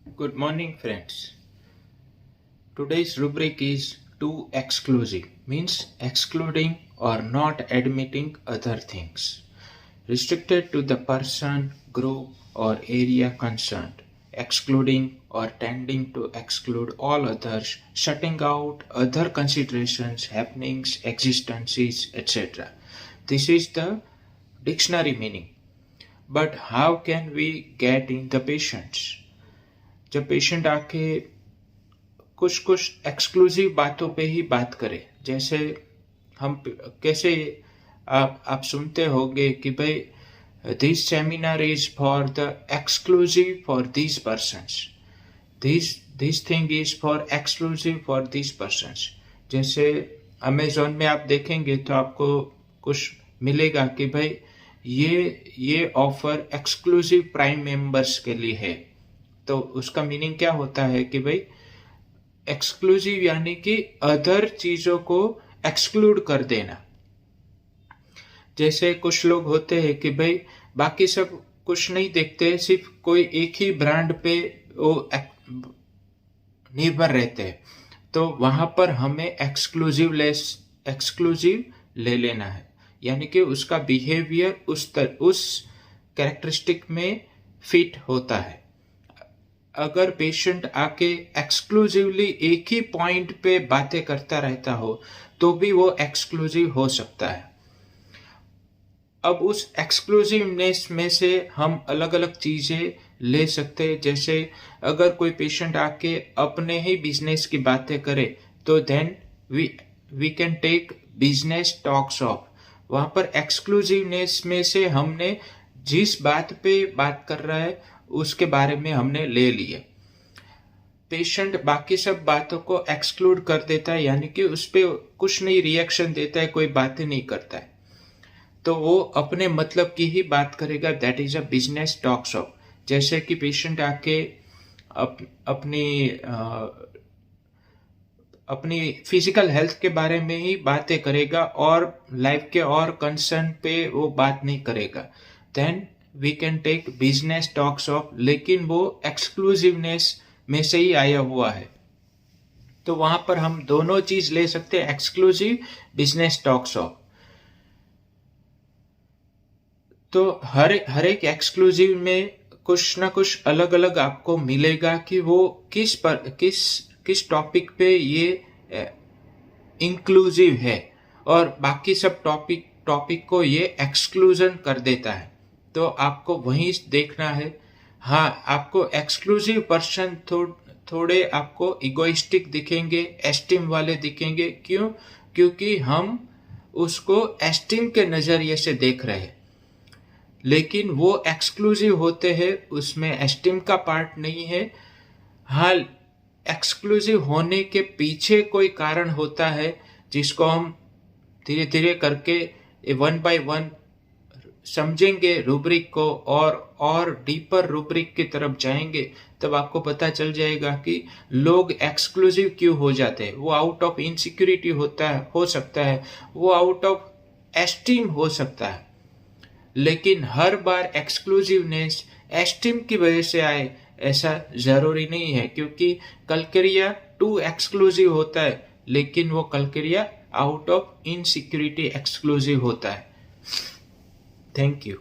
Good morning, friends. Today's rubric is too exclusive, means excluding or not admitting other things, restricted to the person, group, or area concerned, excluding or tending to exclude all others, shutting out other considerations, happenings, existences, etc. This is the dictionary meaning. But how can we get in the patients? जब patient आके कुछ कुछ exclusive बातों पे ही बात करे, जैसे हम कैसे आप सुनते होंगे कि भाई this seminar is for the exclusive for this persons, this thing is for exclusive for this persons. जैसे अमेजोन में आप देखेंगे तो आपको कुछ मिलेगा कि भाई ये ऑफर एक्सक्लूसिव प्राइम मेंबर्स के लिए है। तो उसका मीनिंग क्या होता है कि भाई एक्सक्लूसिव यानी कि अदर चीजों को एक्सक्लूड कर देना। जैसे कुछ लोग होते हैं कि भाई बाकी सब कुछ नहीं देखते, सिर्फ कोई एक ही ब्रांड पे वो निर्भर रहते हैं, तो वहां पर हमें एक्सक्लूसिव ले लेना है, यानी कि उसका बिहेवियर उस कैरेक्टरिस्टिक में फिट होता है। अगर पेशेंट आके एक्सक्लूसिवली एक ही पॉइंट पे बातें करता रहता हो तो भी वो एक्सक्लूसिव हो सकता है। अब उस एक्सक्लूसिवनेस में से हम अलग अलग चीजें ले सकते हैं। जैसे अगर कोई पेशेंट आके अपने ही बिजनेस की बातें करे तो then we can take business talks off. वहां पर एक्सक्लूसिवनेस में से हमने जिस बात पे बात कर रहा है उसके बारे में हमने ले लिए। पेशेंट बाकी सब बातों को एक्सक्लूड कर देता है, यानी कि उस पर कुछ नहीं रिएक्शन देता है, कोई बातें नहीं करता है, तो वो अपने मतलब की ही बात करेगा। That is a business talks of. जैसे कि पेशेंट आके अपनी फिजिकल हेल्थ के बारे में ही बातें करेगा और लाइफ के और कंसर्न पे वो बात नहीं करेगा, then we can take business talks off, लेकिन वो एक्सक्लूसिवनेस में से ही आया हुआ है। तो वहां पर हम दोनों चीज ले सकते हैं, एक्सक्लूसिव, बिजनेस टॉक्स ऑफ। तो हर एक एक्सक्लूसिव में कुछ ना कुछ अलग अलग आपको मिलेगा कि वो किस टॉपिक पे ये इंक्लूसिव है, और बाकी सब टॉपिक को ये एक्सक्लूजन कर देता है। तो आपको वहीं देखना है। हाँ, आपको एक्सक्लूसिव पर्सन थोड़े आपको इगोइस्टिक दिखेंगे, एस्टीम वाले दिखेंगे। क्यों? क्योंकि हम उसको एस्टीम के नजरिए से देख रहे हैं, लेकिन वो एक्सक्लूसिव होते हैं, उसमें एस्टीम का पार्ट नहीं है। हाँ, एक्सक्लूसिव होने के पीछे कोई कारण होता है जिसको हम धीरे धीरे करके वन बाय वन समझेंगे रूब्रिक को, और डीपर रूब्रिक की तरफ जाएंगे, तब आपको पता चल जाएगा कि लोग एक्सक्लूसिव क्यों हो जाते हैं। वो आउट ऑफ इनसिक्योरिटी हो सकता है, वो आउट ऑफ एस्टीम हो सकता है, लेकिन हर बार एक्सक्लूसिवनेस एस्टीम की वजह से आए ऐसा जरूरी नहीं है। क्योंकि कलकरिया टू एक्सक्लूसिव होता है, लेकिन वो कलकरिया आउट ऑफ इनसिक्योरिटी एक्सक्लूसिव होता है। Thank you.